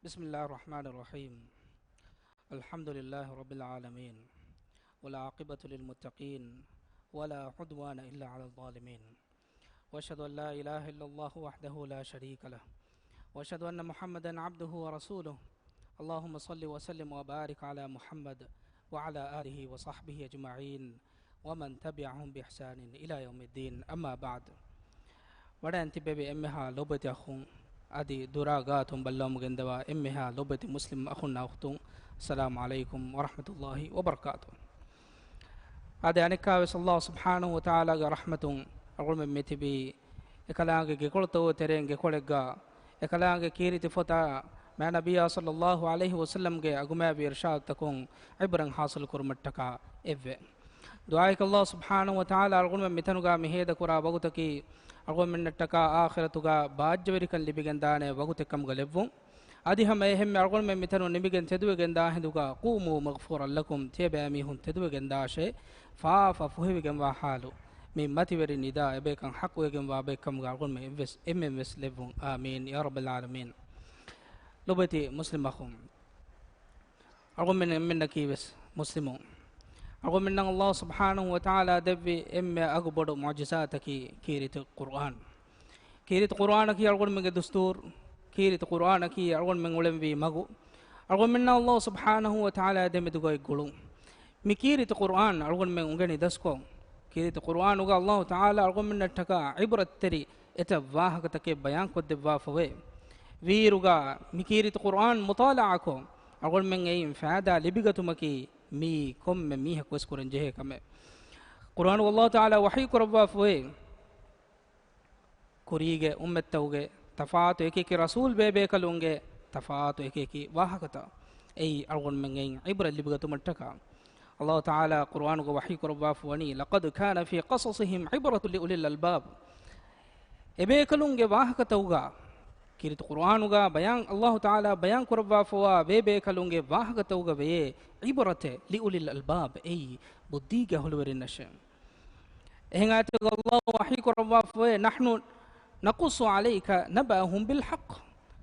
بسم الله الرحمن الرحيم. الحمد لله رب العالمين، والعاقبة للمتقين، ولا عدوان إلا على الظالمين. وأشهد أن لا إله إلا الله وحده لا شريك له، وأشهد أن محمدا عبده ورسوله. اللهم صل وسلم وبارك على محمد وعلى آله وصحبه أجمعين ومن تبعهم بإحسان إلى يوم الدين. أما بعد. ودا انتبه أمها لوبت أخون أدي دراغاتهم بلوم جندوا أمها لوبت مسلم أخونا أختون. السلام عليكم ورحمة الله وبركاته. هذا يعني كاوس الله سبحانه وتعالى رحمة أقول من متبي إكلانك كقول تو ترين كقولك إكلانك كيري تفتا ما نبي صلى الله عليه وسلم جه أقوم بإرشاد تكون عبرا حاصل كرمتك إفه دعائك الله سبحانه وتعالى أقول من متنوجا مهيدا كورا بقولتكي أقول من التكا آخرتوجا باجبريكن لبيجندانه بقولتكم غلبون أدي هم أهم أقول من متنو نبيجن تدوي جندا هندوجا قوموا مغفورا لكم تبع ميهون تدوي جنداشة ففوه بيجن وحالو من ماتيوري نداء بيكن حق ويجن وبيكم أقول من إمس لبون آمين يا رب العالمين. لبتي مسلم أخوم أقول من نكيبس مسلمون أقول من الله سبحانه وتعالى دبي إما أكبر معجزاتك كيرت القرآن كيرت القرآن كي أقول من الدستور كيرت القرآن كي أقول من علم في مغو أقول من الله سبحانه وتعالى دم دعاء يقولون مكيرت القرآن أقول من أغني دسكو كيرت القرآن وقال الله تعالى أقول من التكا عبرة تري إتواه كتك بيان كد وافوي ويرجع مكيرت القرآن مطالعكم أقول من أي فادا لبيجتمكي مي كم مي هكوس كورنجه كم قرآن والله تعالى وحي كربا فوي كوريجة توجه تفاعت إكي رسول بي كلونجه تفاعت إكي واحكتا أي أقول من أي عبرة لبيجتمتكا الله تعالى قرآن وحي كربا فواني لقد كان في قصصهم عبرة لأولي الألباب إبي كلونجه واحكتا وجا كيرت القرآن وجا بيان الله تعالى بيان كربا فوا بي كلونجه واحكتا وجا بي عبرة لأولي الألباب أي بديجة هلورين الشام هنا الله وحي كربا فوا نحن نقص عليك نبأهم بالحق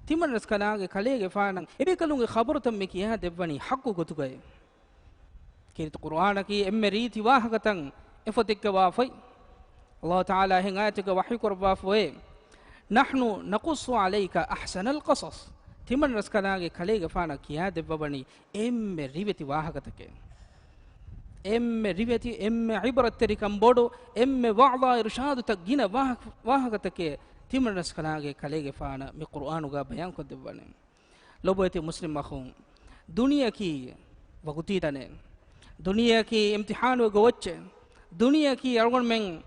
تمن رسكناك كليك فانا إبي كلونجه خبرة مكيها دبني حق كتوجه كيرت القرآن كي أمريتي واحكتا إفتك وافي الله تعالى هنا وحي كربا فوا نحن نقص عليك أحسن القصص تمن رسكناك كليك فانا كيا دببني ريبتي واحكتك ريبتي عبرة تريكم بودو وعظة إرشاد تجينا واحكتك تمن رسكناك كليك فانا من قرآن وجا بيان كدبني لو بيتي مسلم أخون دنيا كي وقتي تاني دنيا كي امتحان وجوتش دنيا كي أرغن من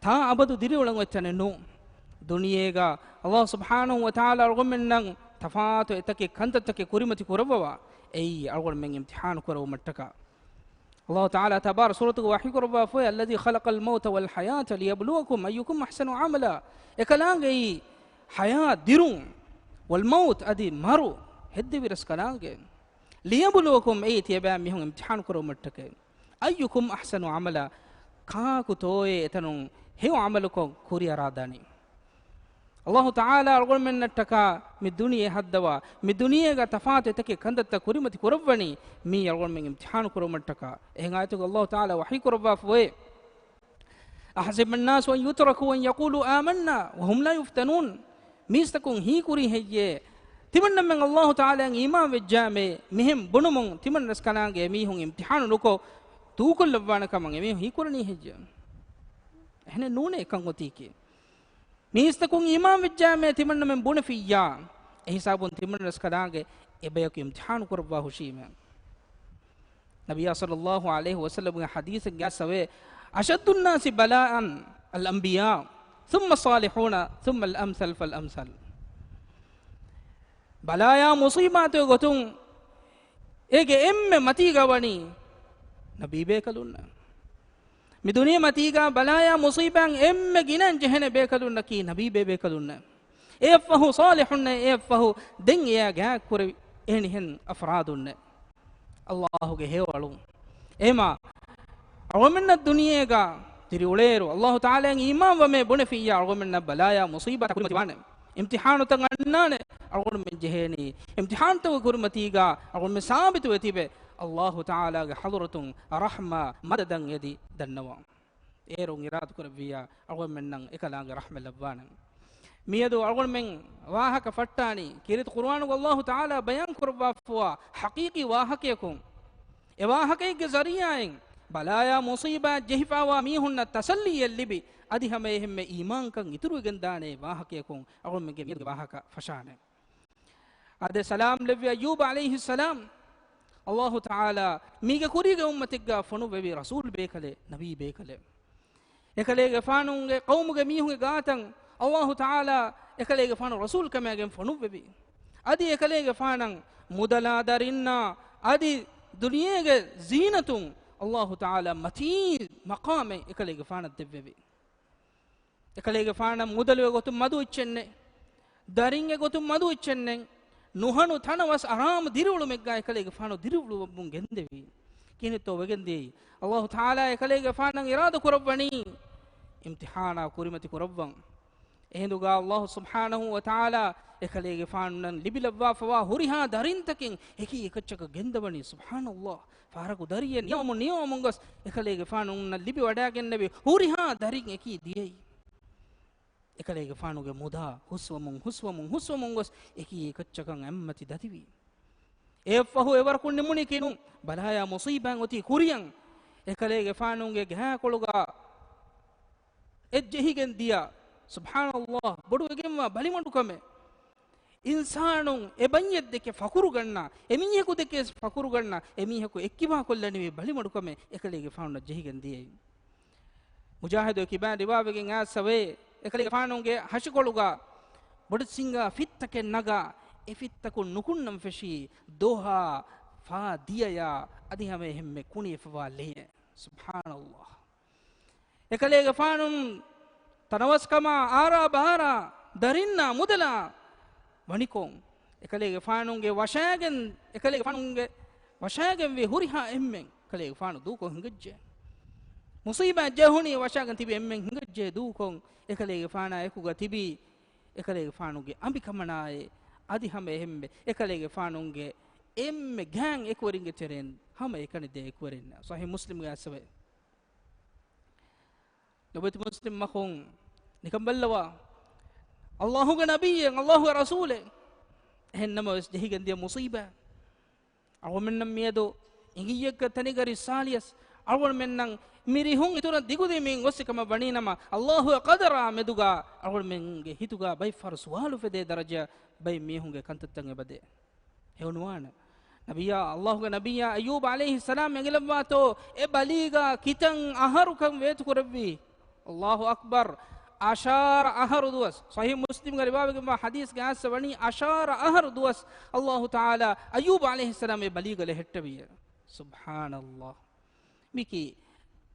تا أبدو ديري ولا وتشانه نو دنيا الله سبحانه وتعالى أرغن من تفاعت إتكي كنت تكي كريمتي كربوا أي أول من امتحان كرو متكا الله تعالى تبارك سورة وحي كربوا فوي الذي خلق الموت والحياة ليبلوكم أيكم أحسن عملا إكلان أي حياة ديرون والموت أدي مرو هدي برس كلان ليبلوكم أي تيبا ميهم امتحان كرو متكا أيكم أحسن عملا كاكو توي إتنون هيو عملكم كوريا راداني الله تعالى أقول من التكا من الدنيا هدوا من الدنيا كتفات تكي كندت كريمة كربني مي أقول من امتحان كرم التكا هناك الله تعالى وحي كربا فوي أحسب الناس أن يتركوا أن يقولوا آمنا وهم لا يفتنون ميستكون هي كوري هي تمن من الله تعالى إيمان بالجامع مهم بنومون تمن رسكنان ميهم امتحان لكو توكل لبانا كمان ميهم هي كورني هي إحنا نونه كانغوتيكي ميستكون إمام الجامع تمنى من بون فيا حساب تمنى رسكدانge إبيك امتحان كربا هشيمة نبي صلى الله عليه وسلم حديث جاسوي أشد الناس بلاء الأنبياء ثم الصالحون ثم الأمثل فالأمثل بلايا مصيبات غتون إيه متيجا وني نبي بيكلونا مدنيا متيجا بلايا مصيبة جنان جهنة بيكلونا كي نبي بيكلونا إفه صالحنا إفه دنيا جا كوري إنهن أفرادنا الله جهه ولون إما أومنا الدنيا جا تريوليرو الله تعالى إيمان وما بنفيا أومنا بلايا مصيبة كل متوانة امتحان تغنان අගොන් මෙන් ජෙහෙනි ඉම්තිහාන් තව කුරුමතිගා අගොන් මෙ සාබිත වෙතිබේ අල්ලාහ් තාලාගේ හදරතුන් රහ්මා මදදන් යදි දන්නවා ඒරුන් ඉරාද කරවියා අගොන් මෙන්නම් එකලාගේ රහම ලබ්වාන මියදු අගොන් මෙන් වාහක ෆට්ටානි කිරිත කුර්ආනු අල්ලාහ් තාලා බයන් කරවවා හකීකි වාහකයකුන් ඒ වාහකයේ zariyaen බලායා මුසීබා ජෙහිෆාවා මීහුන්න තසල්ලිය ලිබි අදි හැම එහෙම ඊමාන්කන් ඉතුරුගෙන් දානේ වාහකයකුන් අගොන් මෙගේ මියදු වාහක ෆෂානේ අද සලාම් ලෙව්‍ය අයූබ අලයිහි සලාම් අල්ලාහ් තාලා මීගේ කුරිගේ උම්මතිග්ගා ෆොනු වෙවි රසූල් බේකලේ නබී බේකලේ එකලේගේ ෆානුන්ගේ කවුමුගේ මීහුගේ ගාතන් අල්ලාහ් තාලා එකලේගේ ෆානු රසූල් කමයෙන් ෆොනු වෙවි අදි එකලේගේ ෆානන් මුදලා දරින්නා අදි දුනියේගේ zීනතුන් අල්ලාහ් තාලා මතී මකාමේ එකලේගේ ෆානත් දෙවෙවි එකලේගේ ෆාන මුදලුවේ ගොතුම් මදු ඉච්චෙන්නේ දරින්ගේ ගොතුම් මදු ඉච්චෙන්නේ නුහනු තනවස් අරාම දිරුවලු මෙග්ගා එකලේගේ ෆානු දිරුවලු වබුන් ගෙන්දෙවි කිනිතෝ වගෙන්දී අල්ලාහ් තාලා එකලේගේ ෆානන් ඉරාද කරවණි ඉම්තිහානා කුරිමති කරවවන් එහෙඳුගා අල්ලාහ් සුබ්හානහු වතාලා එකලේගේ ෆානුන් ලිබිලවා ෆවා හුරිහා දරින්තකින් එකි එකච්චක ගෙන්දවණි සුබ්හානල්ලාහ් ෆාරකු දරිය නියමොංගස් එකලේගේ ෆානුන් ලිබි වඩාගෙන නෙවි හුරිහා දරින් එකි දියයි එකලේගේ ෆානුගේ මුදා හුස්වමුන් ගොස් එකි එකච්චකන් ඇම්මති දතිවි ඒ ෆහු එවරකුන් නිමුනි කිනු බලායා මුසීබන් ඔති කුරියන් එකලේගේ ෆානුන්ගේ ගෑ කොළුගා එජ්ජෙහිගෙන් දියා සුබ්හානල්ලාහ් බොඩුවගෙන්වා බලිමඩුකම ඉන්සානුන් එබන්යෙත් දෙකේ ෆකුරු ගන්නා එමිහෙකු දෙකේ ෆකුරු ගන්නා එමිහෙකු එක්කිවා කොල්ලනේ බලිමඩුකම එකලේගේ ෆානුන් ජෙහිගෙන් දියයි මුජාහිදෝ කිබා රිවාවගෙන් ආසවේ එකලේගේ ෆානුන්ගේ හෂකොළුගා බොඩ සිංගා ෆිත්තකෙන් නගා එෆිත්තකු නුකුන්නම් ෆෙෂි දෝහා ෆා දියයා අදිහම එහෙම්මේ කුණි ෆවා ලේ සුබ්හානල්ලාහ් එකලේගේ ෆානුන් තනවස්කම ආරා බාරා දරින්නා මුදලා වනිකොන් එකලේගේ ෆානුන්ගේ වශයෙන් එකලේගේ ෆානුන්ගේ වශයෙන් වේ හුරිහා එම්මෙන් එකලේගේ ෆානු දුකොන් හංගජ්ජේ මුසීබා ජහුනි වශයෙන් තිබි එම්මෙන් හංගජ්ජේ දුකොන් එකලේගේ ෆානා එකුගා තිබි එකලේගේ ෆානුගේ අඹිකමනායේ අදි හැම එහෙම්මෙ එකලේගේ ෆානුන්ගේ එම්මෙ ගෑන් එක්වරින්ගේ තෙරෙන් හැම එකනේ දෙ එක්වරින් සහී මුස්ලිම් ගාසවේ ලොබති මුස්ලිම් මඛුන් නිකම්බල්ලවා අල්ලාහුගේ නබියෙන් අල්ලාහුගේ රසූලෙන් එහෙන්නම ජෙහිගෙන් දිය මුසීබා අවමන්නම් මියදෝ ඉංගියක තනිගරි සාලියස් අවල් මෙන්නම් මිරිහුන් ඉතුර දිගුදෙමින් ඔස්සිකම වණිනම අල්ලාහු ඛදරා මෙදුගා අවල් මෙන්ගේ හිතුගා බයි ෆර්සුවාලු ෆෙදේ දරජා බයි මිහුන්ගේ කන්තත්තන් එබදේ හෙවුනවාන නබියා අල්ලාහුගේ නබියා අයූබ අලයිහි සලාම් එගලවාතෝ එ බලීගා කිතන් අහරුකම් වේතු කරවි අල්ලාහු අක්බර් අෂාර අහරු දුවස් සහී මුස්ලිම් ගේ රිවායගේ මා හදීස් ගාස් වණි අෂාර අහරු දුවස් අල්ලාහු තාලා අයූබ අලයිහි සලාම් එ බලීගල හෙට්ටවිය සුබ්හානල්ලාහ් මිකි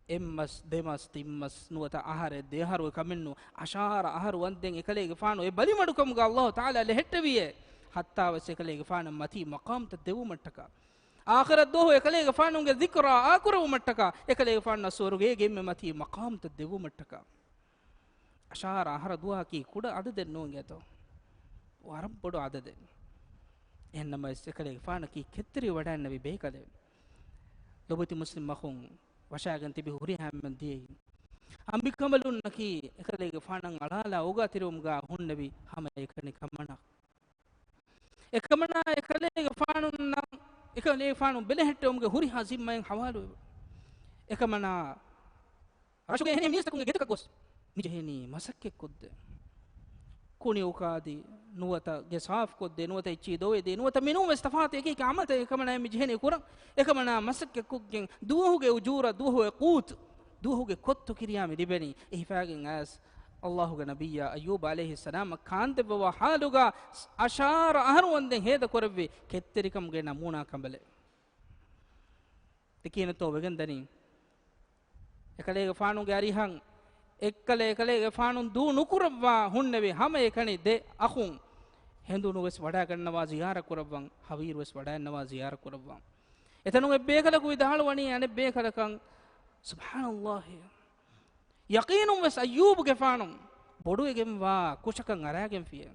එම්මස් දෙමස් තිම්මස් නුවත ආහාර දෙහරු කමෙන්නු අෂාර ආහාර වන්දෙන් එකලේගේ ෆානු ඒ බලිමඩුකම ගා අල්ලාහ් තාලා ලෙහෙට්ටවිය හත්තාවස් එකලේගේ ෆාන මති මකාම්ත දෙවුමට්ටක ආඛිරත් දෝ එකලේගේ ෆානුගේ zikra ආකුරුමට්ටක එකලේගේ ෆාන සෝරුගේ ගෙම්මෙ මති මකාම්ත දෙවුමට්ටක අෂාර ආහාර දුවා කි කුඩ අද දෙන්නෝ ගේතෝ වරම් පොඩ අද දෙන්න එන්නම එකලේගේ ෆාන කි කෙත්තරි වඩන්න වි බේකලේ ලොබති මුස්ලිම් මඛුන් වශාගන් තිබි හුරි හැම්මන් දියේ අම්බිකමලුන් නකි එකලේගේ ෆානන් අලාලා ඕගා තිරුම්ගා හුන්නවි හැම එකනි කමනා එකමනා එකලේගේ ෆානුන් නම් එකලේගේ ෆානුන් බෙලහෙට්ටෝම්ගේ හුරි හසිම්මෙන් හවාලු එකමනා රෂුගේ හෙනේ මිස්තකුන්ගේ ගෙතක ගොස් මිජෙහෙනි මසක්කෙක් කොද්ද කුණි උකාදී නුවත ගෙසාෆ් කොද්දේ නුවත ඉච්චි දෝවේදී නුවත මිනුම ස්තෆාත එකේ කමත එකමනා මිජෙහෙනි කුරන් එකමනා මසක්කෙක් කුගෙන් දුවහුගේ උජූර දුවහුගේ කූත් දුවහුගේ කොත්තු කිරියාමි දිබෙනි එහිෆාගෙන් ඇස් අල්ලාහුගේ නබියා අයූබ අලයිහි සලාම කාන්තබව හාලුගා අෂාර අහරුවන්දෙන් හේද කරවි කෙත්තරිකම්ගේ නමූනා කඹලේ තිකිනතෝ වෙගෙන්දනි එකලේගේ ෆානුගේ අරිහන් එකලේගේ ෆානුන් දූ නුකුරවා හුන්නෙවි හැම එකනි දෙ අඛුන් හෙඳුනු වෙස් වඩා ගන්නවා ziyaara කරවවන් හවීර වෙස් වඩා යනවා ziyaara කරවවන් එතනුගේ බේකලකු විදහල වණි අනේ බේකලකන් සුබ්හානල්ලාහ් යකීනුම් වෙස් අයූබ්ගේ ෆානුම් බොඩුවෙගෙන් වා කුෂකන් අරාගෙන් ෆිය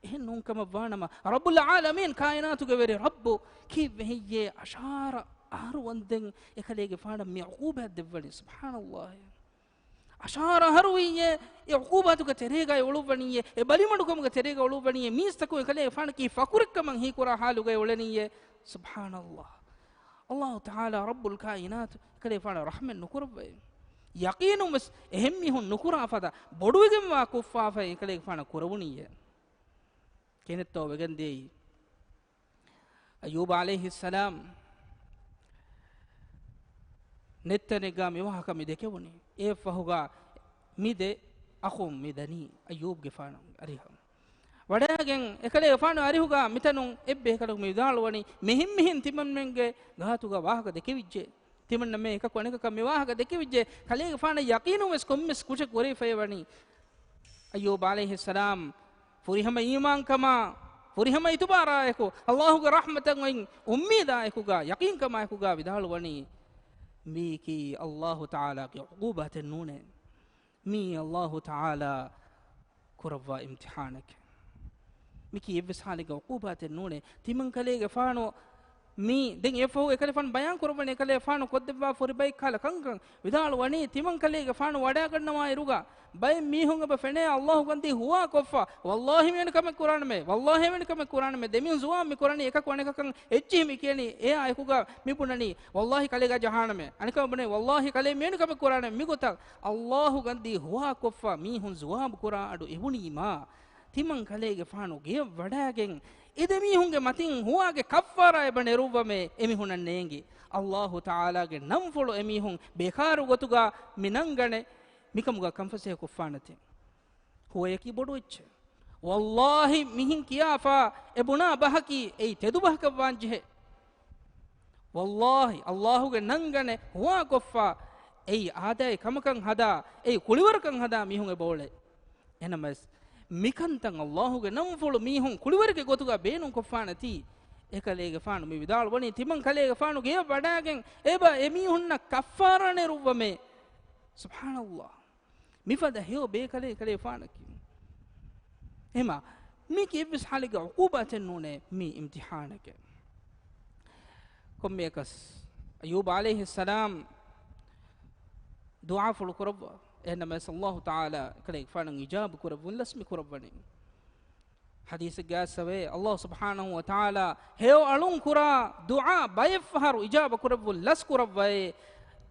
එහෙන් උන්කම වානම රබ්බුල් ආලමීන් කායනාතුගේ වෙරි රබ්බු කිවෙහියේ අෂාර ආරුවන්දෙන් එකලේගේ ෆාඩ මේ උකූබත් දෙවනි සුබ්හානල්ලාහ් අෂාර හරුවියේ ඒ උකූබතුක තෙරේගයි ඔළුවණියේ ඒ බලිමඩුකමක තෙරේග ඔළුවණියේ මීස්තකෝ එකලේ ෆාඩ කී ෆකුරක්කමන් හි කුරා හාලුගේ ඔලණියේ සුබ්හානල්ලාහ් අල්ලාහ් තාලා රබ්බුල් කායිනාත් එකලේ ෆාඩ රහමෙන් නුකුරවේ යකීනුමස් එහෙම් මිහුන් නුකුරාෆද බොඩුවෙගෙන් වා කුෆාෆා එකලේ ෆාඩ කුරවුණියේ කෙනෙත්තෝ වෙගෙන් දෙයි අයූබ අලයිහිස්සලාම් nettaniga miwahaka mi dekewuni e fahuga mide akhum midani ayub gefana ariha wadagen ekale gefana arihuga mitanun ebbe ekale mi dalwani mehin timan menge gahatuga wahaka dekevijje timan me ekak waneka mi wahaka dekevijje kale gefana yaqinu mes kommes kuche kore fayewani ayub alayhi salam furihama iman kama furihama itubara eko allah ga rahmatan wa ummida ekuga yaqin kama ekuga vidalwani ميكي الله تعالى عقوبة النون مي الله تعالى كرفا امتحانك ميكي يبس حالك عقوبة النون تمن كليغ فانو مي دين يفو ekale fan bayan kurban ekale fanu koddeba foribai kala kankan vidal wani timan kale fanu wada gannawa iruga bay mi hunga ba fene allah gandi huwa koffa wallahi men kam quran me demin zuwa mi qurani ekak waneka kan ejji mi keni e aykuga mi punani wallahi kale ga jahaname anika bune wallahi kale men kam quran mi gota allah gandi huwa koffa mi hun zuwa quran adu ibuni ma timan kale fanu ge wadagen idemi hunge matin huage kaffara ebane rubame emi hunan neengi allah taala ge namfulu emi hun bekaru gotuga minangane mikamuga kamfase ko fanate huwayaki boduch wallahi mihin kiyafa ebuna bahaki ei tedu bahka wanje wallahi allah ge nangane huwa koffa ei adai kamakan hada ei kuliwarkan hada mihun e bole enamas mikantan Allahuge namfulu mihun kuliwarge gotuga beenun kofanati ekalege faanu mi vidal woni timan kalege faanu ge wadagen eba emihunna kaffarane ruwame subhanallah mifada heo be kale faanaki ema mi kibis halige uqubaten nune mi imtihanake kommekas ayub alayhi salam du'a fulu kurba enama sallallahu taala kale fanan ijab kurabun lasmi kurabani hadith gasawe allah subhanahu wa taala heo alun kura du'a bayfaharu ijab kurabun las kurabay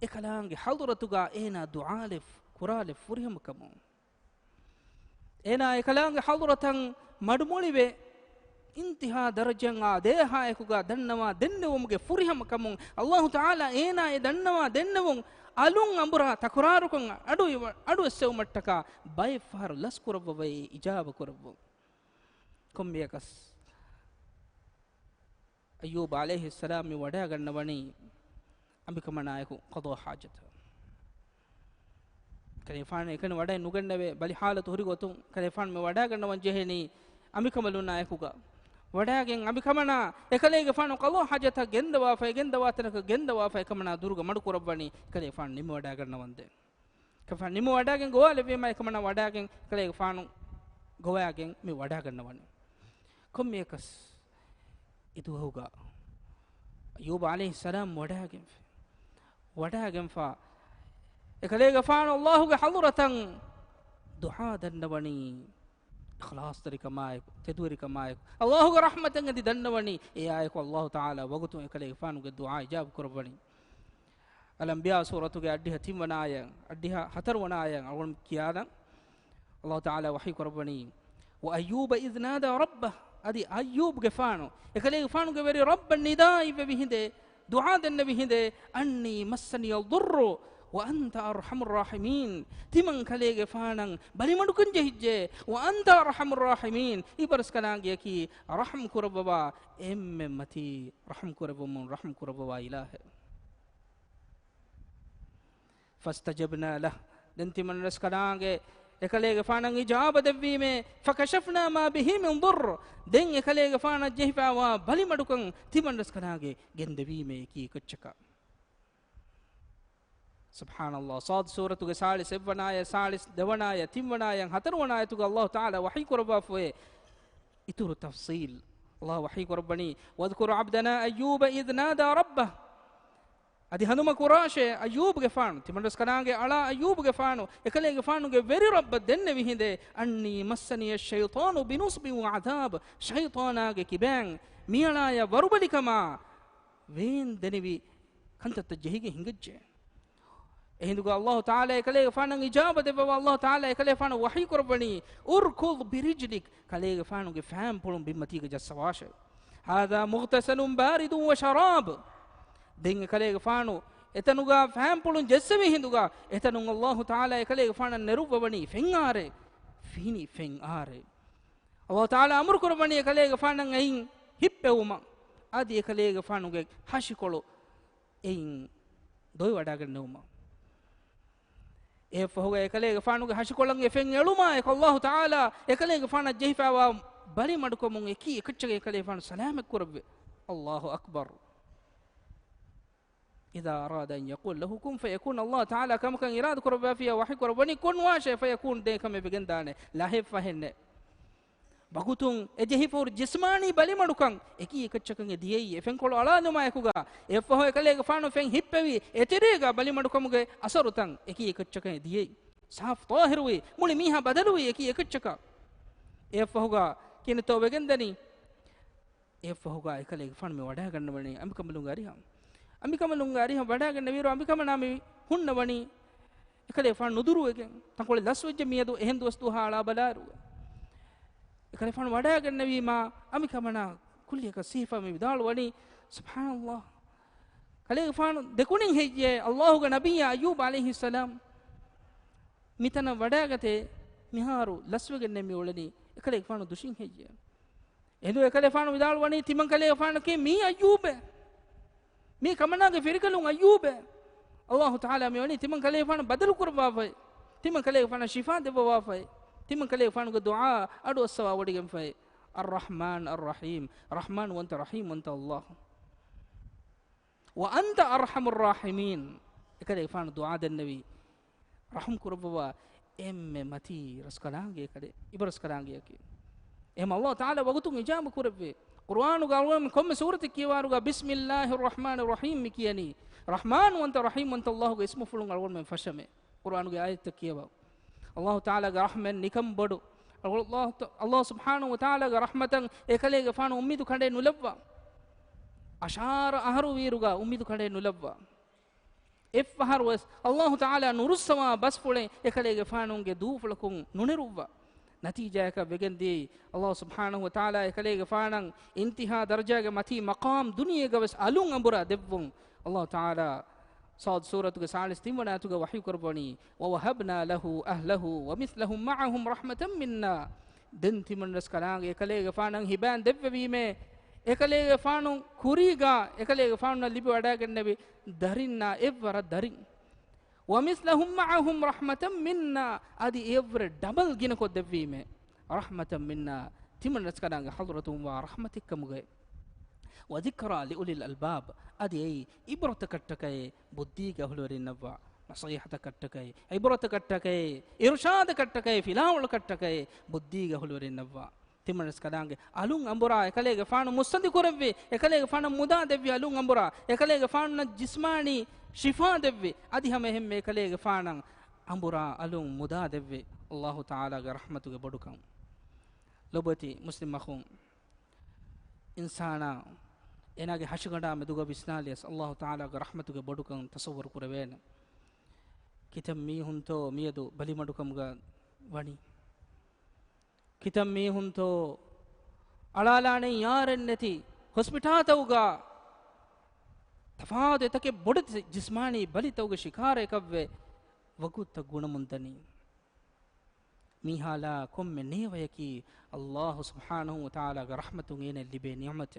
ekalange hadratuga ena du'a lif kurale furiham kamu ena ekalange hadratan madmuliwe intiha darajanga deha ekuga dannawa dennewumge furiham kamu allah taala ena e dannawa dennewum alun ambura takurarukun adu sew mattaka bay faru las kurabwai ijaba kurabbu kommiyakas ayyub alayhi salam mi wada gannawani ambikamaanayaku qada hajat kalefan ekane wada nugannave bali halatu hori gotun kalefan me wada gannawan jeheni ambikamaluna aykuga wadagen abikamana ekalege fanu qalo hajata gendawa tanaka gendawa fa ekamana duruga madu kurabwani kale fan nimu wada gannawande kafan nimu wadagen goale vema ekamana wadagen kalege fanu gowagen me wada gannawani kommekas itu hoga ayub alayhi salam wadagen fa ekalege fanu allah ge hadratan duha dannawani ikhlas tarikamaay tedurikamaay allah ge rahmatan adi dannawani e ayko allah taala wagutu ekale fanu ge du'a ijab kurwani al-anbiya suratu ge addiha timwanaya addiha hatarwanaya awon kiyana allah taala wahi kurwani wa ayyuba idh nada rabbah adi ayyub ge fanu ekale fanu ge veri rabb nidai ve bihinde du'a danne bihinde anni massani al-durru wa anta arhamur rahimin timan kalege fanan bali madukun jehijje wa anta arhamur rahimin ibars kalange ki rahm kurabba emme mati rahm kurabba ilahe fastajabna lah dan timan ras kalange ekalege fanan ijaba devime fakashafna ma bihi min durr den ekalege fanan jehifawa bali madukun timan ras kalange gendevime ki kochaka subhanallah sad suratu ge 47 aya 42 aya 3 aya 4 aya tuga allah taala wahi kurba foe ituru tafsil Allah wahi korbani wadhkur abdana ayyuba idh nada rabbah adi hanuma kurashe ayyub ge faanu timandas kanange ala ayyub ge faanu ekale ge faanu ge veri rabba denne vihinde anni massani ash-shaytanu binusbi wa adhab shaytana ge kibang miyala ya warubalikama wen denivi kantat jehige hingajje ehinduga Allah taala ekale ge faanu ijaba debwa Allah taala ekale faanu wahi korbani urkul birijlik kale ge faanu ge fam pulum bimmati ge jassawashe hada mughtasalun baridun wa sharab den ekale faanu etanuga fam pulun jessemi hinduga etanun Allah taala ekale faana neruvwani fengare fini fengare Allah taala amur kurbani ekale faanan ain hippewuma adi ekale faanuge hashikolo ein doi wada gannuma e foga ekale faanuge hashikolan efen eluma ek Allah taala ekale faana jehifawa bali madukomun eki ekachge ekale faanu salamek kurbe Allahu akbar إذا أراد أن يقول له كن فيكون الله تعالى كم كان إراد كربا فيها وحي كرباني كن واشه فيكون ده كم بيجن دانه لا هي فهنه بقولون إجهي فور جسماني بالي مدوكان إكي إكتشكان إديهي إفن كلو على نما يكوغا إفهو إكلي إفانو فين هيببي إتريغا بالي مدوكاموغي أسرتان إكي إكتشكان إديهي صاف طاهروي مولي ميها بدلوي إكي إكتشكا إفهوغا كين تو بيجن داني إفهوغا إكلي إفان مي ودا غنبني أم كملونغاري هم අමිකමලුංගාරි හම් වඩාගෙන නවීර අමිකම නාමි හුන්නවනි එකලේ ෆාන් නුදුරු එකෙන් තකොලේ ලස්වෙජ්ජ මියදු එහෙන් දොස්තු හාලා බලාරු එකලේ ෆාන් වඩාගෙන නවීමා අමිකමනා කුල්ලියක සීෆා මි විදාල් වනි සුබ්හානල්ලාහ් කලේ ෆාන් දෙකුණින් හෙජ්ජේ අල්ලාහුගේ නබියා අයූබ් අලයිහිස් සලාම් මිතන වඩාගතේ මිහාරු ලස්වෙගෙන නෙමි ඔලනි එකලේ ෆාන් දුෂින් හෙජ්ජේ එදු එකලේ ෆාන් විදාල් වනි තිමන් කලේ ෆාන් කේ මී අයූබේ මේ කමනාගේ ෆිරිකලුන් අයූබ අල්ලාහ් තාලා මෙවනි තිමන් කලේ ෆාන බදලු කුර්බාෆයි තිමන් කලේ ෆාන ශිෆා දෙබවාෆයි තිමන් කලේ ෆානගේ දුආ අඩු අස්සවා වඩිගෙන් ෆයි අර්රහ්මාන් අර්රහීම් රහ්මාන් වන්ත රහීම් වන්ත අල්ලාහ් වඅන්ත අර්හමුර් රාහිමීන් එකලේ ෆාන දුආ දෙන්නවි රහම් කුර්බවා එම්මෙ මති රස්කලාංගේ කලේ ඉබරස්කලාංගේ කි එහම අල්ලාහ් තාලා වගතුන් ඉජාබ කුරබ්වේ Qur'anu galwan komme surati kiwaruga bismillahir rahmanir rahim mikiyani rahman wanta rahim wanta Allah ge ismu fulun galwan men fashame Qur'anu ge ayat kiyawa Allah taala ge rahman nikam bodu Allah subhanahu wa taala ge rahmatan ekale ge faanu ummidu khande nulabwa ashara ahru wiruga ummidu khande nulabwa if harwas Allah taala nurusama bas pule ekale ge faanu ge dufulakun nuneruwa नतीजा का वेगंदी अल्लाह सुब्हानहु व तआला एकले गफानन इंतहा दर्जा के मथी मकाम दुनिया के बस अलुंग अंबुरा देवुं अल्लाह ताला साद सूरत के 43 वनातु के वही करबनी व वहबना लहु अहलहु व मिथलहुम मअहुम रहमतम मिन्ना दिन थिमन रसकलांग एकले गफानन हिबान देववी में एकले गफानु खुरीगा एकले गफानु लिबि वडा गन्नबी दरिन्ना एवर दरिन ومثلهم معهم رحمة منا أدي إيفر دبل جينكو دبيمه رحمة منا تمن رسكنا حضرتهم ورحمتك مغي وذكرى لأولي الألباب أدي أي إبرة كتكي بدي كهلوري النبع نصيحة كتكي إبرة كتكي إرشاد كتكي فلاول كتكي بدي كهلوري النبع تمن رسكنا ألون أمبرا إكلي فانو مستدي كوربي إكلي فانو مدا دبي ألون أمبرا إكلي فانو جسماني ಶಿಫಾ ದೆವ್ವೆ ಅದಿ ಹಮೆ ಹೆಮ್ಮೆ ಕಲೆಗೆ ಫಾಣಂ ಅಂಬುರಾ ಅಲುಂ ಮುದಾ ದೆವ್ವೆ ಅಲ್ಲಾಹು ತಾಲಾಗೆ ರಹಮತುಗೆ ಬಡುಕಂ ಲೊಬತಿ ಮುಸ್ಲಿಂ ಮಖುಂ ಇನ್ಸಾನ ಏನಾಗೆ ಹಶಗಂಡ ಮೆದುಗ ಬಿಸ್ನಾಲಿಯಸ್ ಅಲ್ಲಾಹು ತಾಲಾಗೆ ರಹಮತುಗೆ ಬಡುಕಂ ತಸವ್ವರ್ ಕುರವೇನ ಕಿತಂ ಮೀ ಹುಂತೋ ಮಿಯದು ಬಲಿ ಮಡುಕಂಗ ವಣಿ ಕಿತಂ ಮೀ ಹುಂತೋ ಅಳಾಲಾಣೆ ಯಾರೆನ್ನತಿ ಹೊಸ್ಪಿಟಾತವುಗ तफावत तके बुड़त जिस्मानी बलि तौगे शिकार कव्वे वकुत गुणमुंतनी मीहाला कुम में नेवयकी अल्लाह सुब्हानहु व तआला ग रहमतु गेने लिबे नियमत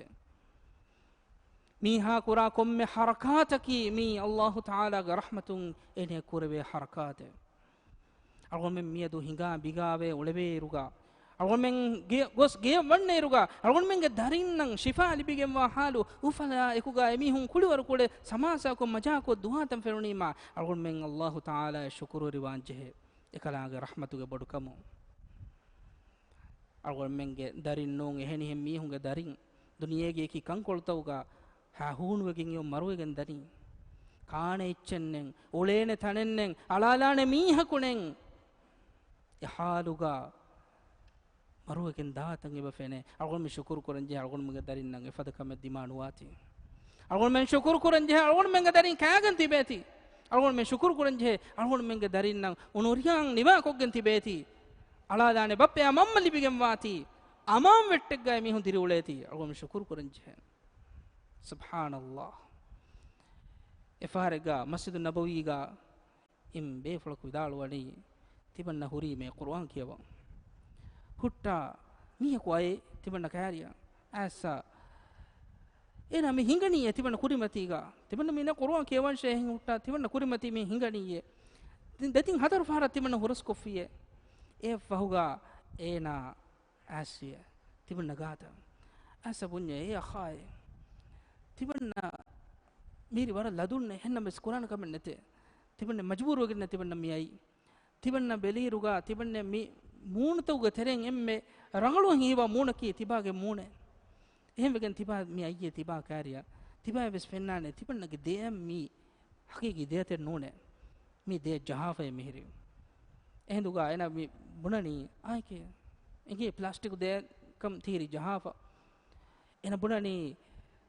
मीहा कुरा कुम में हरकत की मी अल्लाह ताला ग रहमतु एने कुरवे हरकत अगो में मियदु हिंगा बिगावे उलबे रुगा अगो में गोस गे वन्ने रुगा अगो में गे दरिन्नं शिफा लिबिगे वा हालु उफला एकुगा एमी हुं कुलिवर कुले समासा को मजा को दुआ तम फेरुनीमा अगो में अल्लाह ताला शुक्र रिवांजे एकला ग रहमतु गे बडुकमो algon menge darin non eheni hem mihunge darin duniyege ki kankoltawga ha hunuwegin yo maruwegen darin kaane ichennen olene tanennen alalane mihakunen yahaluga maruwegen daatan eba fene algon me shukuru koranje algon menge darin nan efada kam dimanuwati algon men shukuru koranje algon menge darin kaagan tibeti algon men shukuru koranje algon menge darin nan unuriyan niwa koggen tibeti alalane bappe amamma libigen wati amam vettegga mihun diri uleti algon men shukuru koranje subhanallah efarega masjid nabawiga imbe fulak vidalu wani tibanna huri me qur'an kiyawa hutta miya koye tibanna kariya asa ena me hingani tibanna kurimatiga tibanna me na qur'an kiyawan shehin hutta tibanna kurimati me hingani datin hadar fara tibanna horus kofiye e fahuga ena asiya tibanna gata asa bunye e akhay tibanna miri wara ladunne henna mes qur'an kamen nete tibanna majbur wogin tibanna miyai tibanna beliruga tibanna mi muunatuga tereng emme rangalu hiwa muunaki tibage muune ehmegen tiba mi ayye tiba kariya tiba ves fennane tibanna ge de mi hakiki deate nune mi de jahafa mihiri ehduga ena mi bunani aike enge plastic de kam thiri jahafa ena bunani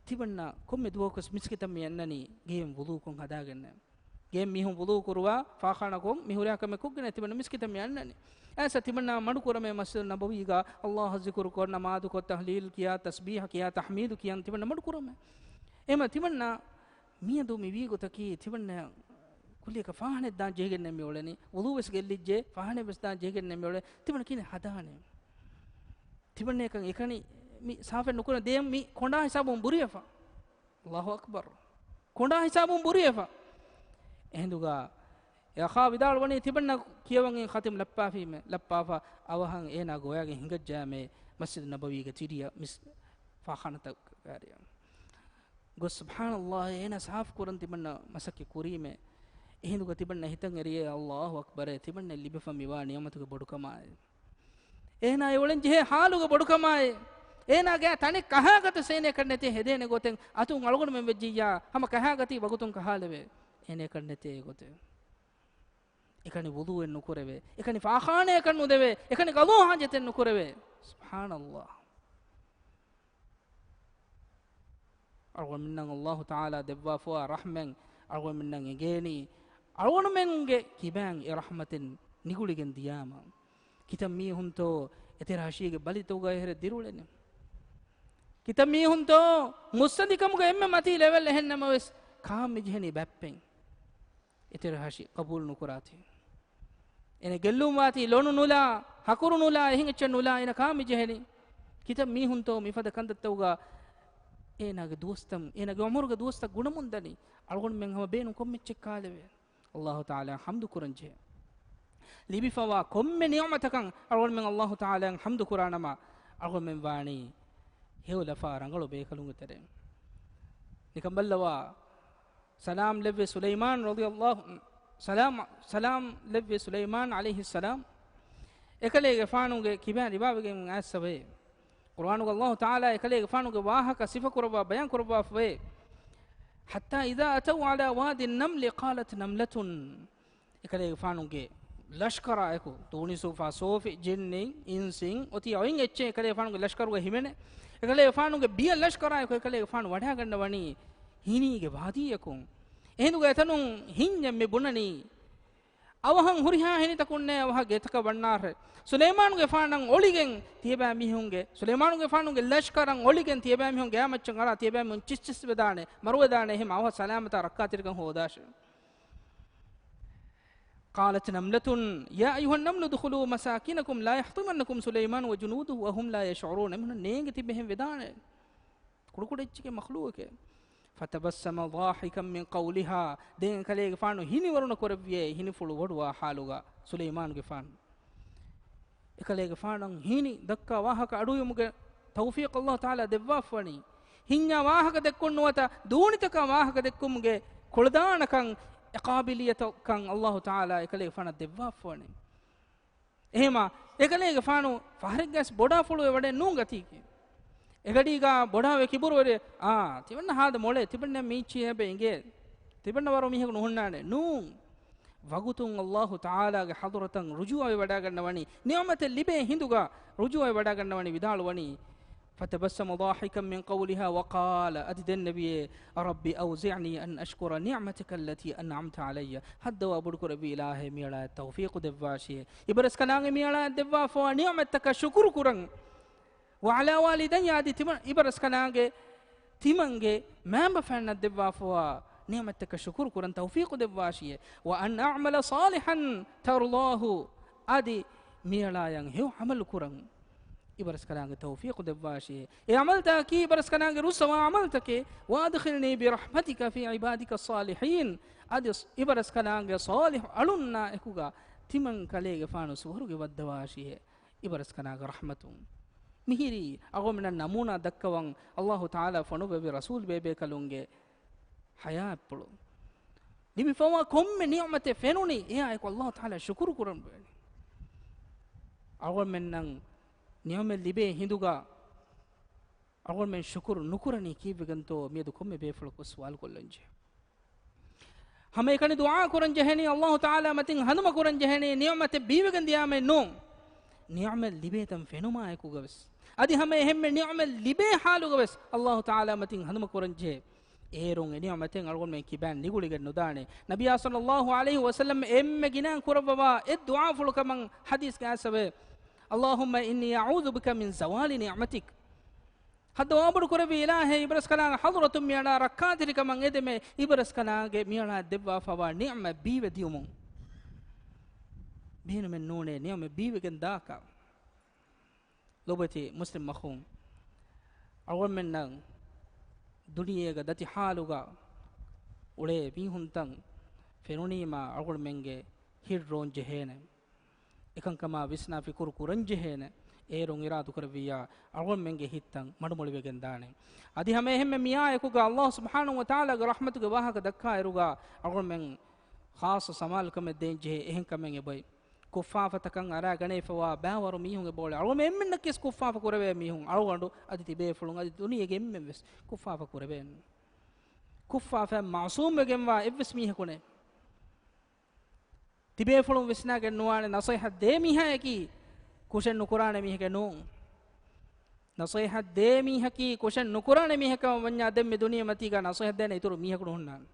tibanna komme duwokus miskitam mi annani game wudu kon hadagenna game mihun wudu kurwa fakhana kon mihuriya kame kuggene tibanna miskitam mi annani asa tibanna madu kurame masjid nabawiga allah zikr ko namaz ko tahlil kiya tasbih kiya tahmid kiya tibanna madu kurame ema tibanna miyadu mi wi gotaki tibanna kulika fahane dan jegenne mi oleni wudu wes gellijje fahane wes dan jegenne mi ole tibanna kine hadane tibanne kan ekani mi safe nukuna deyam mi konda hisabum buriyafa allahu akbar konda hisabum buriyafa ehduga ya kha vidal wani tibanna kiyawangen khatim lappafa awahan ena goyage hingajame masjid nabawi ge tidiya mis fakhana tak kariya go subhanallah ena saaf kuran tibanna masaki kurime ehduga tibanna hitan eriye allahu akbar tibanna libefa miwa niyamatuge bodukamaye ena yolen je haluge bodukamaye ena ga tani kahagata sene kannete hedene goten atun algon men vejjiya hama kahagati bagutun kahaleve ene kannete gote ekani wudu en nukureve ekani faakhane kannu deve ekani galu hajeten nukureve subhanallah algon minnan allah taala devwa fo rahman algon minnan egeni algon menge kiban e rahmatin niguligen diyama kitam mi hunto eterashige balituga here dirulene kitam mi hunto musandikamuga emme mati level ehennama wes kaam mijheni bappen eterahashi qabul nukurati ene gellum wati lonu nula hakuru nula ehin echen nula ena kaam mijheni kitam mi hunto mifada kandattawga enage dostam enage umurga dosta gunamundani algon men hama beenu kommech kaleve allah taala hamdu kuranje libifawa komme ni'matakan algon men allah taala hamdu kuranama algon men wani hewla farangalo bekalungu tere nikamballawa salam leve sulaiman radiyallahu salam leve sulaiman alayhi salam ekalege faanuge kiban ribabegen asabe qur'anuge allah taala ekalege faanuge wahaka sifa kurba bayan kurba fe hatta idha ataw ala wadi an-naml qalat namlatun ekalege faanuge lashkara eko tuni sofa sofi jinni insin oti oyin ecche ekalege faanuge lashkaruge himene ekale fanuge biya lashkara ko ekale fanu wada ganna wani hinige vadiyakun ehnuge etanun hinnya me bunani awahan huriha heni takunne awaha getaka wannar sulaimanuge fanan oligen tieba mihunge sulaimanuge fanuge lashkaran oligen tieba mihunge amachchan ara tieba mun chichis vedane marwedane hem awaha salamata rakkatirgan hodash قالت نملة يا أيها النمل ادخلوا مساكنكم لا يحطمنكم سليمان وجنوده وهم لا يشعرون من نيغتي بهم ودان كڑکڑچ مخلوق فتبسم ضاحكا من قولها دين كليغ فانو هني ورن كوربيه هني فلو ودوا حالوغا سليمان گفان එකලේග ෆානන් හිනි දක්කා වාහක අඩුයමුගේ තෞෆීක් අල්ලාහ් තාලා දෙව්වාෆණි හින්නා වාහක දෙක්කොන්නවත දූනිතක වාහක දෙක්කුමුගේ කොළදානකන් එකාබිලියතකන් අල්ලාහ් තාලා එකලේග ෆාන දෙව්වාෆණි එහෙම එකලේක ෆානු ෆහරක් ගස් බොඩා ෆුළුවේ වඩේ නූ ගතිකේ එගඩීගා බොඩාවේ කිබුරවරේ තිබන්න හාද මොලේ තිබන්න මීචි හැබේ ඉගේ තිබන්න වර මිහක නුහුන්නානේ නූ වගුතුන් අල්ලාහ් තාලාගේ හදරතන් රුජුවේ වඩා ගන්නවනි නියමත ලිබේ හිඳුගා රුජුවේ වඩා ගන්නවනි විදාලවනි فتبسم ضاحكا من قولها وقال أدد النبي ربي أوزعني أن أشكر نعمتك التي أنعمت علي حد وابرك ربي إله ميلا التوفيق دفاشي إبرس كنان ميلا دفا فوا نعمتك شكر كرن وعلى والدي أدي تمن إبرس كنان تمنجي ما بفعلنا دفا فوا نعمتك شكر كرن توفيق دفاشي وأن أعمل صالحا ترضاه أدي ميلا ينهو عمل كرن إبرس كلامك توفيق دباشي عملتك كي إبرس كلامك رسوا عملتك وأدخلني برحمتك في عبادك الصالحين أدس إبرس كلامك صالح ألونا إكوغا تمن كليك فانو سوهرك ودواشي إبرس كلامك رحمة مهيري أغمنا النمونا دكوان الله تعالى فنو ببي رسول ببي كلونجي حياة بلو لبي فما كم نعمة فنوني إيه الله تعالى شكر كرم أغمنا නියම ලිබේ හිඳුගා අගොල් මෙන් ශුකුර් නුකුරණී කීවගන්තෝ මියදු කොම්මේ බේෆල කොස්වාල් කොල්ලන්ජේ හම එකනි දුආ කරන් ජහනේ අල්ලාහ් තාලා මතින් හනුම කරන් ජහනේ නියමත බීවගන් දියාමේ නෝ නියම ලිබේ තම් ෆෙනුමා එකුගවස් අදි හම එහෙම්මේ නියම ලිබේ හාලුගවස් අල්ලාහ් තාලා මතින් හනුම කරන් ජේ ඒරුන් නියමතෙන් අගොල් මෙන් කිබන් නිගුලිගෙ නුදානේ නබියා සල්ලල්ලාහු අලයිහි වසල්ලම් එම්මේ ගිනන් කරවවා ඒ දුආ ෆුල කමන් හදීස් කාසබේ اللهم إني أعوذ بك من زوال نعمتك هذا أمر كربي إله إبرس كلام حضرة ميانا ركعتك من إدمه إبرس كلام ميانا دبوا فوا نعمة بيو ديومون بين من نونه نعمة بيو كنداكا لوبتي مسلم مخون أول من نعم دنيا قدتي حالوغا ولي بيهون تان فيروني ما أول منجة هيرون جهنم එකන් කම විස්නා ෆිකුරු කුරංජෙහෙන ඒරුන් ඉරාදු කරවියා අගොන් මෙන්ගේ හිත්තන් මඩමුලි වෙගෙන් දානේ අදි හැම එහෙම මියා එකුගා අල්ලාහ් සුබ්හානහු වතාලාගේ රහමතුගේ වාහක දක්කා එරුගා අගොන් මෙන් ખાસ සමාල් කම දෙන් ජෙහෙ එහෙන් කමෙන් එබයි කුෆාෆතකන් අරා ගනේ ෆවා බාවරු මිහුන්ගේ බෝලේ අගොන් මෙන් මෙන්න කිස් කුෆාෆ කරවේ මිහුන් අලුගඬු අදි තිබේ ෆුලුන් අදි දුනියගේ එම්මෙන් වෙස් කුෆාෆ කරවේ කුෆාෆ මාසූම් වෙගෙන් වා එවස් මිහකුනේ තිබේ ෆලුම් විස්නාගේ නුවානේ නසයිහත් දේ මිහකි කුෂන් නුකුරානේ මිහක නෝ නසයිහත් දේ මිහකි කුෂන් නුකුරානේ මිහක වඤ්ඤා දෙම්මේ දුනිය මතිගා නසයිහත් දෙන ඊතුරු මිහක නුහුන්නාන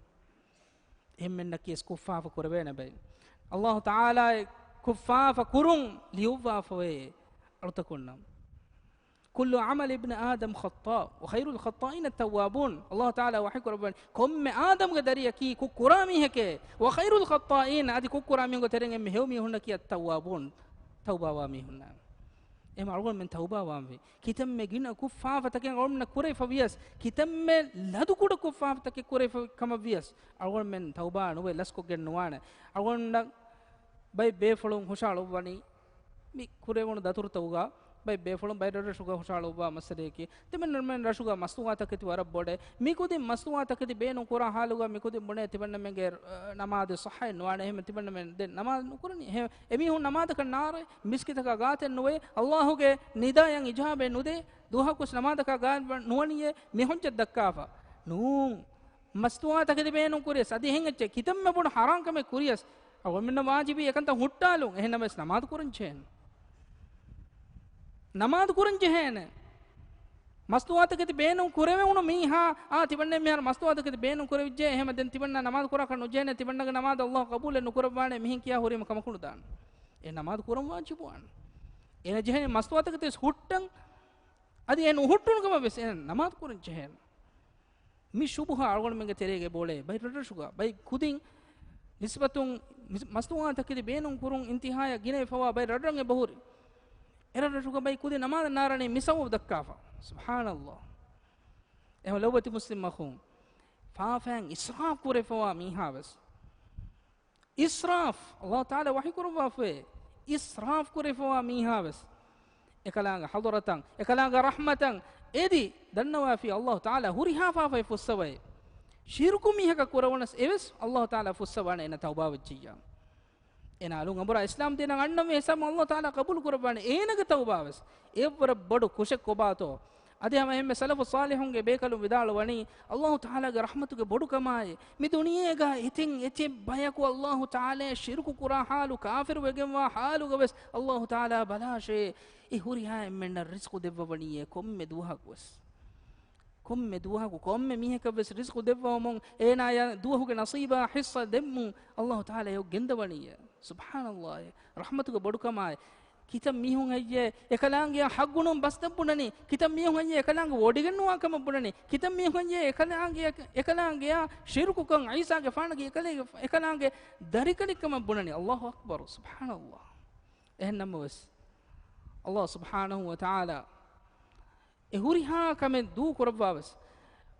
එම්මෙන්න කිස් කුෆාෆ කරවේ නැබයි අල්ලාහ් තාලා කුෆාෆ කුරුන් ලියුවාෆවේ අර්ථකුන්නම් كل عمل ابن آدم خطاء وخير الخطائين التوابون الله تعالى وحيك ربنا كم آدم قدري كي كوكرامي هك وخير الخطائين ادي كوكرامي قترين مهومي هنا كي التوابون توبة وامي هنا إما أقول من توبة وامي كتم جينا كفاف تكين أقول من كوري فبياس كتم لا تقول كفاف تكين كوري كم بياس أقول من توبة نوى لسكو جنوانا أقول من باي بيفلون هشالو بني مي كوري ون داتور توغا bay befulum bay rashuga hoshalu ba masreki timen men rashuga mastuwa takati warab bode mikudi mastuwa takati beenun kura haluga mikudi mune tibenna menge namaz sahih nuane hem tibenna men den namaz nukurani he emi hun namaz kan nare miskitaka gaten nuwe allah ge nidayan ijabe nude duha kus namaz ka ga nuwaniye mi honje dakkafa nu mastuwa takati beenun kuris adi hengche kitam me bun haram kame kurias awmenna wajibi ekanta huttalu ehna mes namaz kurun chen නමාද කුරන් ජහන මස්තුවාතකති බේනුම් කුරෙවෙ උණු මීහා තිබන්නේ මෙහර මස්තුවාතකති බේනුම් කුරෙවිජ්ජේ එහෙම දැන් තිබන්න නමාද කුරා කන නොජේන තිබන්නගේ නමාද අල්ලාහ් කබූල් නුකුරබානේ මිහින් කියා හොරීම කමකුණු දාන ඒ නමාද කුරම් වාජිබුවන් එන ජහන මස්තුවාතකති හුට්ටන් අදි එන හුට්ටුන්කම වෙස් එන නමාද කුරන් ජහන මි සුබහා අල්ගොන් මෙගේ තෙරේගේ බෝලේ බයි රටසුගා බයි කුදින් නිස්බතුන් මස්තුවාතකති බේනුම් කුරුන් ඉන්තිහාය ගිනේ ෆවා බයි රඩරන්ගේ බහුරි එරරටුක බයි කුදේ නමාද නාරණේ මිසව දක්කාෆා සුබ්හානල්ලාහ් එහෙම ලෝබති මුස්ලිම් මඛුම් ෆාෆන් ඉස්රාෆ් කුරේෆවා මීහාවස් ඉස්රාෆ් අල්ලාහ් තාලා වහී කුරවාෆේ ඉස්රාෆ් කුරේෆවා මීහාවස් එකලාංග හදරතන් එකලාංග රහමතන් එදි දන්නවා ෆී අල්ලාහ් තාලා හුරිහාෆාෆේ ෆුස්සවයි ශිර්කු මීහක කුරවනස් එවස් අල්ලාහ් තාලා ෆුස්සවන එන තෞබා වෙච්චියා එනාලුන් අඹර ඉස්ලාම් දෙන අන්න මේ සම අල්ලාහ් තාලා කබුල් කරබන්නේ ඒනක තවබාවස් ඒවර බඩු කුෂක් කොබාතෝ අද හැම එම්මේ සලෆු සාලිහුන්ගේ බේකලු විදාල වණි අල්ලාහ් තාලාගේ රහමතුගේ බොඩු කමායි මේ දුනියේගා ඉතින් එචේ බයකු අල්ලාහ් තාලා ශිර්කු කුරා හාලු කාෆිර් වෙගෙන්වා හාලු ගවස් අල්ලාහ් තාලා බලාෂේ ඒ හුරියා එම්මෙන් රිස්කු දෙවවණියේ කොම්මෙ දුහක්වස් කොම්මෙ දුහකු කොම්මෙ මිහකවස් රිස්කු දෙවවමොන් ඒනා ය දුහුගේ නසීබා හිස්ස දෙම්මු අල්ලාහ් තාලා යෝ ගෙන්දවණිය සුබ්හානල්ලාහ් රහමතුගේ බොඩු කමායි කිතම් මිහුන් අයියේ එකලාංගේ හග්ගුණම් බස්තප්පුණනේ කිතම් මිහුන් අයියේ එකලාංගේ වෝඩිගන්නවා කමපුණනේ කිතම් මිහුන් අයියේ එකලාංගේ ශිර්කුකන් ඊසාගේ ෆානගේ එකලාංගේ දරිකලිකම බුණනේ අල්ලාහ් අක්බර් සුබ්හානල්ලාහ් එහෙන්නම වස් අල්ලාහ් සුබ්හානහු වතාලා එහුරිහා කමෙන් දූ කරවවස්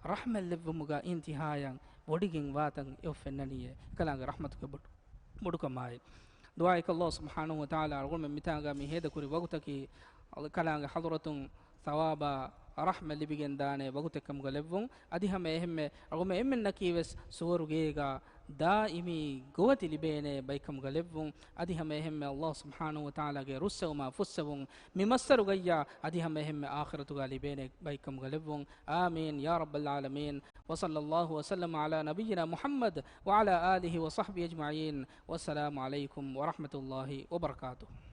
රහමල් ලෙවමුගා ඉන්තිහායන් වෝඩිගෙන් වාතන් යොෆෙන්නනියේ එකලාංගේ රහමතුක බොඩුකමයි دعائك الله سبحانه وتعالى أرغم من متاعا من هذا كوري وقتك كلام حضرة ثوابا رحمة اللي بيجن دانه وقتكم غلبون أديها ما يهم أرغم من نكيبس سور جيجا دائمي قوتي اللي بينه بيكم غلبون أديها ما يهم الله سبحانه وتعالى جرسه وما فسهم ممسر جيا أديها ما يهم آخرة اللي بينه بيكم غلبون آمين يا رب العالمين وصلى الله وسلم على نبينا محمد وعلى آله وصحبه أجمعين والسلام عليكم ورحمة الله وبركاته